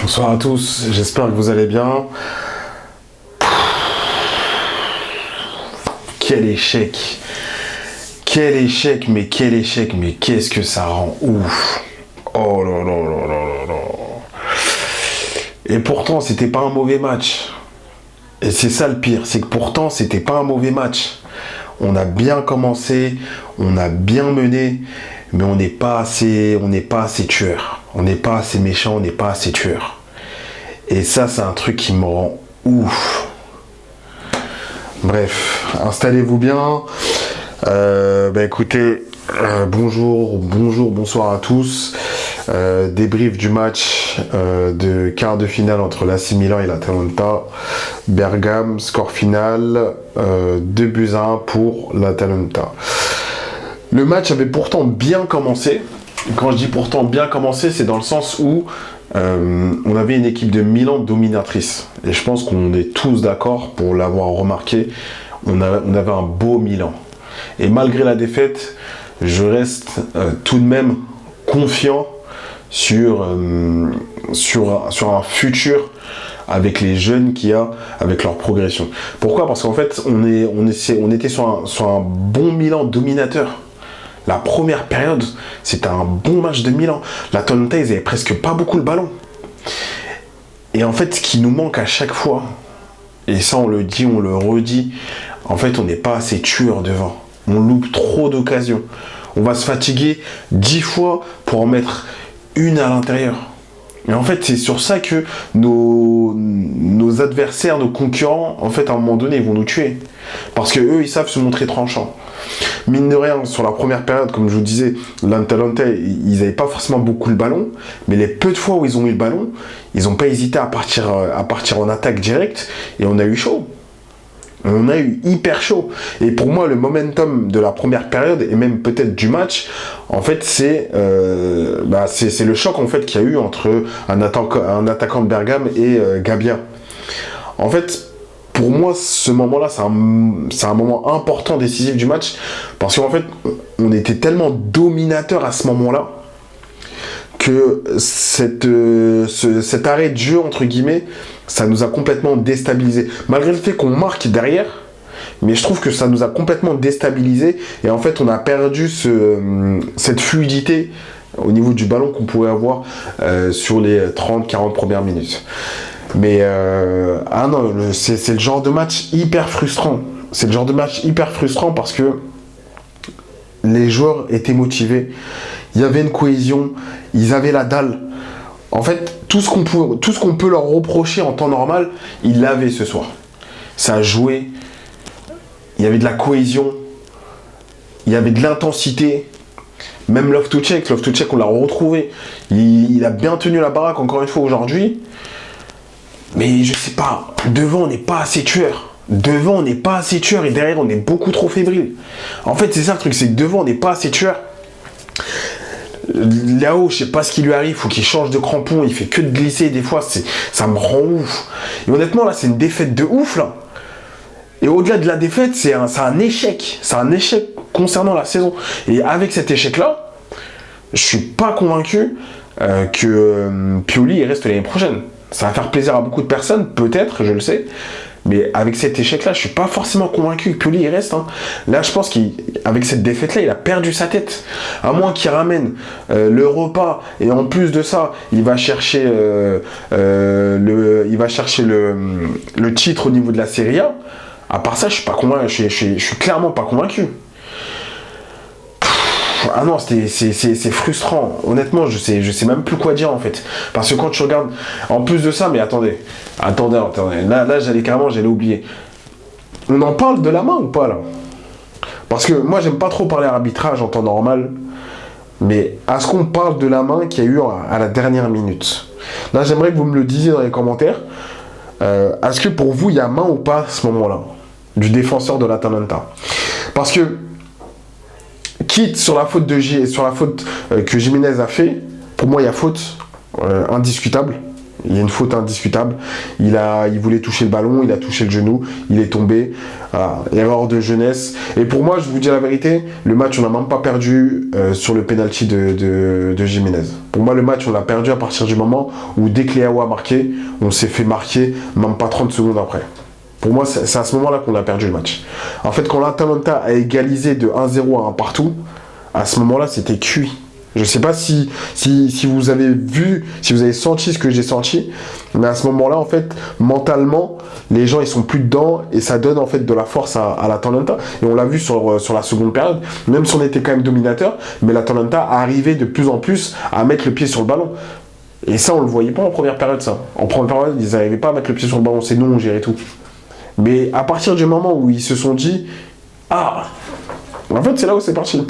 Bonsoir à tous, j'espère que vous allez bien. Quel échec. Quel échec, mais qu'est-ce que ça rend ouf. Oh là là là là là là. Et pourtant, c'était pas un mauvais match. Et c'est ça le pire, c'est que pourtant, c'était pas un mauvais match. On a bien commencé, on a bien mené, mais on n'est pas assez tueur. On n'est pas assez méchant, on n'est pas assez tueur. Et ça, c'est un truc qui me rend ouf. Bref, installez-vous bien. Écoutez, bonsoir à tous. Débrief du match de quart de finale entre l'AC Milan et l'Atalanta. Bergame, score final 2-1 pour l'Atalanta. Le match avait pourtant bien commencé. Quand je dis pourtant bien commencé, c'est dans le sens où on avait une équipe de Milan dominatrice. Et je pense qu'on est tous d'accord pour l'avoir remarqué. On avait un beau Milan. Et malgré la défaite, je reste tout de même confiant sur un futur avec les jeunes qu'il y a, avec leur progression. Pourquoi ? Parce qu'en fait, on était sur un bon Milan dominateur. La première période, c'était un bon match de Milan. L'Atalanta, ils avaient presque pas beaucoup le ballon. Et en fait, ce qui nous manque à chaque fois, et ça on le dit, on le redit, en fait, on n'est pas assez tueur devant. On loupe trop d'occasions. On va se fatiguer 10 fois pour en mettre une à l'intérieur. Et en fait, c'est sur ça que nos adversaires, nos concurrents, en fait, à un moment donné, ils vont nous tuer. Parce que eux, ils savent se montrer tranchants. Mine de rien, sur la première période, comme je vous disais, l'Atalanta, ils n'avaient pas forcément beaucoup le ballon, mais les peu de fois où ils ont eu le ballon, ils n'ont pas hésité à partir en attaque directe, et on a eu chaud. On a eu hyper chaud. Et pour moi, le momentum de la première période, et même peut-être du match, en fait, c'est le choc en fait, qu'il y a eu entre un attaquant de Bergame et Gabbia. En fait, pour moi, ce moment-là, c'est un moment important, décisif du match, parce qu'en fait, on était tellement dominateur à ce moment-là, que cet arrêt de jeu, entre guillemets, ça nous a complètement déstabilisé. Malgré le fait qu'on marque derrière, mais je trouve que ça nous a complètement déstabilisé, et en fait, on a perdu cette fluidité au niveau du ballon qu'on pouvait avoir sur les 30-40 premières minutes. Mais c'est le genre de match hyper frustrant. C'est le genre de match hyper frustrant parce que les joueurs étaient motivés. Il y avait une cohésion, ils avaient la dalle. En fait, tout ce qu'on peut leur reprocher en temps normal, ils l'avaient ce soir. Ça a joué, il y avait de la cohésion, il y avait de l'intensité. Même Love-to-Check, on l'a retrouvé. Il a bien tenu la baraque encore une fois aujourd'hui. Mais je sais pas, devant on n'est pas assez tueur. Devant on n'est pas assez tueur et derrière on est beaucoup trop fébrile. En fait, c'est ça le truc, c'est que devant on n'est pas assez tueur. Là-haut, je sais pas ce qui lui arrive, faut qu'il change de crampon, il fait que de glisser, des fois, ça me rend ouf. Et honnêtement, là, c'est une défaite de ouf, là. Et au-delà de la défaite, c'est un échec. C'est un échec concernant la saison. Et avec cet échec-là, je suis pas convaincu que Pioli il reste l'année prochaine. Ça va faire plaisir à beaucoup de personnes, peut-être, je le sais. Mais avec cet échec-là, je suis pas forcément convaincu que Pioli il reste. Hein. Là, je pense qu'avec cette défaite-là, il a perdu sa tête. À moins qu'il ramène le repas et en plus de ça, il va chercher le titre au niveau de la Serie A. À part ça, je suis pas convaincu. Je suis clairement pas convaincu. Ah non, c'est frustrant. Honnêtement, je sais même plus quoi dire en fait. Parce que quand tu regardes, en plus de ça, mais attendez. Là, j'allais oublier. On en parle de la main ou pas là ? Parce que moi, j'aime pas trop parler arbitrage en temps normal. Mais est-ce qu'on parle de la main qu'il y a eu à la dernière minute ? Là, j'aimerais que vous me le disiez dans les commentaires. Est-ce que pour vous, il y a main ou pas à ce moment-là ? Du défenseur de l'Atalanta. Parce que quitte sur la faute que Jiménez a fait, pour moi il y a faute indiscutable. Il y a une faute indiscutable. Il voulait toucher le ballon, il a touché le genou, il est tombé. Erreur de jeunesse. Et pour moi, je vous dis la vérité, le match, on n'a même pas perdu sur le penalty de Jiménez. Pour moi, le match, on l'a perdu à partir du moment où dès que Léao a marqué, on s'est fait marquer, même pas 30 secondes après. Pour moi, c'est à ce moment-là qu'on a perdu le match. En fait, quand l'Atalanta a égalisé de 1-0 à 1 partout, à ce moment-là, c'était cuit. Je ne sais pas si vous avez vu, si vous avez senti ce que j'ai senti, mais à ce moment-là, en fait, mentalement, les gens, ils sont plus dedans et ça donne, en fait, de la force à l'Atalanta. Et on l'a vu sur la seconde période, même si on était quand même dominateur, mais l'Atalanta arrivait de plus en plus à mettre le pied sur le ballon. Et ça, on le voyait pas en première période, ça. En première période, ils n'arrivaient pas à mettre le pied sur le ballon, c'est nous, on gérait tout. Mais à partir du moment où ils se sont dit, en fait, c'est là où c'est parti.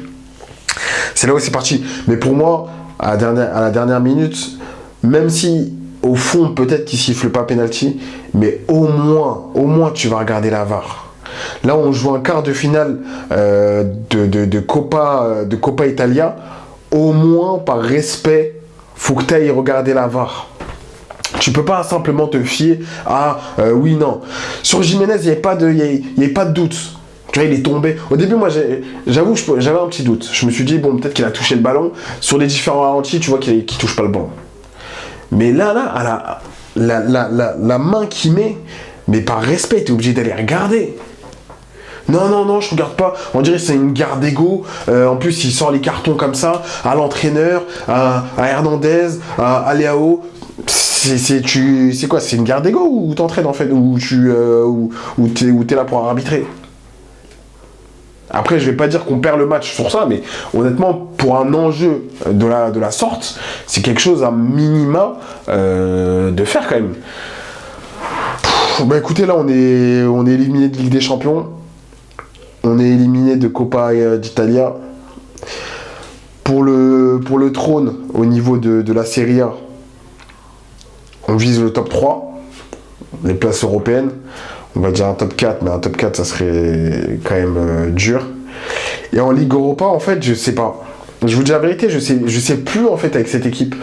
C'est là où c'est parti. Mais pour moi, à la dernière minute, même si, au fond, peut-être qu'il siffle pas penalty, mais au moins, tu vas regarder la VAR. Là, on joue un quart de finale de Coppa Italia. Au moins, par respect, faut que tu ailles regarder la VAR. Tu peux pas simplement te fier à oui, non. Sur Jiménez, il n'y avait pas de doute. Tu vois, il est tombé. Au début, moi, j'avoue, j'avais un petit doute. Je me suis dit, bon, peut-être qu'il a touché le ballon. Sur les différents ralentis, tu vois qu'il touche pas le ballon. Mais là, la main qu'il met, mais par respect, tu es obligé d'aller regarder. Non, je regarde pas. On dirait que c'est une guerre d'ego. En plus, il sort les cartons comme ça à l'entraîneur, à Hernandez, à Léao. C'est quoi? C'est une guerre d'ego ou t'entraînes en fait? Ou t'es là pour arbitrer? Après, je vais pas dire qu'on perd le match sur ça, mais honnêtement, pour un enjeu de la sorte, c'est quelque chose à minima de faire quand même. Bah écoutez, là, on est éliminé de Ligue des Champions. On est éliminé de Coppa d'Italia. Pour le trône, au niveau de la Serie A, on vise le top 3, les places européennes. On va dire un top 4, mais un top 4, ça serait quand même dur. Et en Ligue Europa, en fait, je sais pas. Je vous dis la vérité, je sais plus, en fait, avec cette équipe.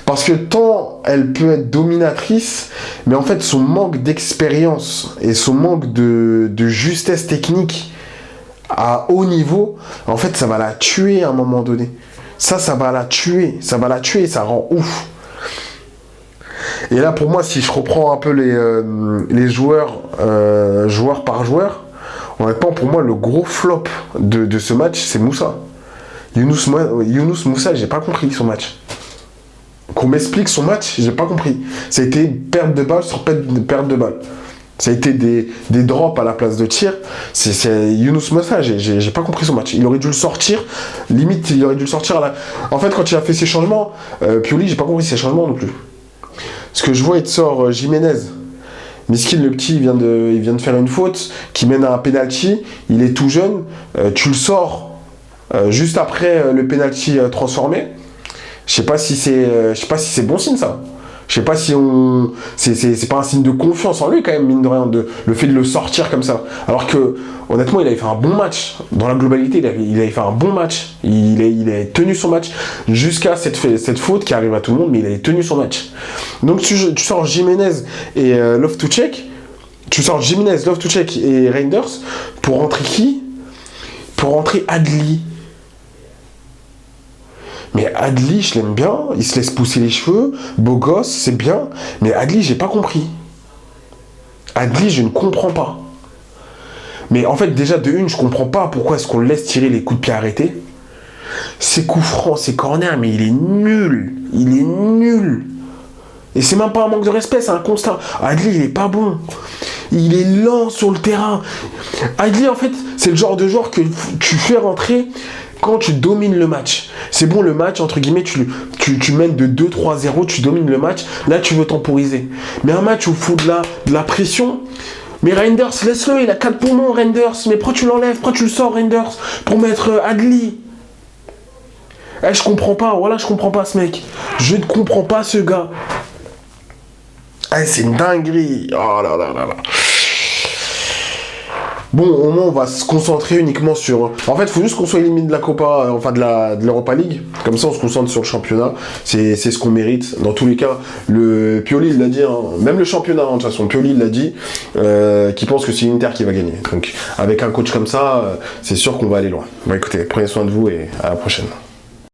Parce que tant elle peut être dominatrice, mais en fait, son manque d'expérience et son manque de justesse technique à haut niveau, en fait, ça va la tuer à un moment donné. Ça va la tuer. Ça va la tuer et ça rend ouf. Et là, pour moi, si je reprends un peu les joueurs, joueur par joueur, honnêtement, pour moi, le gros flop de ce match, c'est Moussa. Younous Moussa, j'ai pas compris son match. Qu'on m'explique son match, j'ai pas compris. Ça a été perte de balle sur perte de balle. Ça a été des drops à la place de tir. C'est Younous Moussa, j'ai pas compris son match. Il aurait dû le sortir. Limite, il aurait dû le sortir à la... En fait, quand il a fait ses changements, Pioli, j'ai pas compris ses changements non plus. Ce que je vois, il te sort Jiménez. Miskin, le petit, il vient de faire une faute qui mène à un penalty. Il est tout jeune. Tu le sors juste après le penalty transformé. Je sais pas si c'est bon signe, ça. Je sais pas si c'est pas un signe de confiance en lui quand même, mine de rien, le fait de le sortir comme ça. Alors que honnêtement, il avait fait un bon match. Dans la globalité, il avait fait un bon match. Il a tenu son match jusqu'à cette faute qui arrive à tout le monde, mais il a tenu son match. Donc tu sors Jiménez et Love-to-Check. Tu sors Jiménez, Love-to-Check et Reinders pour rentrer qui? Pour rentrer Adli. Mais Adli, je l'aime bien, il se laisse pousser les cheveux, beau gosse, c'est bien. Mais Adli, j'ai pas compris. Adli, je ne comprends pas. Mais en fait, déjà, de une, je comprends pas pourquoi est-ce qu'on le laisse tirer les coups de pied arrêtés. Ses coups francs, ses corners, mais il est nul. Il est nul. Et c'est même pas un manque de respect, c'est un constat. Adli, il est pas bon. Il est lent sur le terrain. Adli, en fait, c'est le genre de joueur que tu fais rentrer quand tu domines le match. C'est bon, le match, entre guillemets, tu mènes de 2-3-0, tu domines le match, là tu veux temporiser. Mais un match où il faut de la pression, mais Reinders, laisse-le, il a 4 poumons, Reinders, mais pourquoi tu l'enlèves, pourquoi tu le sors, Reinders, pour mettre Adli? Je comprends pas, voilà, je comprends pas ce mec. Je ne comprends pas ce gars. C'est une dinguerie. Oh là là là là. bon, au moins, on va se concentrer uniquement sur... En fait, il faut juste qu'on soit éliminé de la Copa, enfin de l'Europa League. Comme ça, on se concentre sur le championnat. C'est ce qu'on mérite. Dans tous les cas, le Pioli, il l'a dit, hein, même le championnat, hein, de toute façon, Pioli, il l'a dit, qui pense que c'est l'Inter qui va gagner. Donc, avec un coach comme ça, c'est sûr qu'on va aller loin. Bon, écoutez, prenez soin de vous et à la prochaine.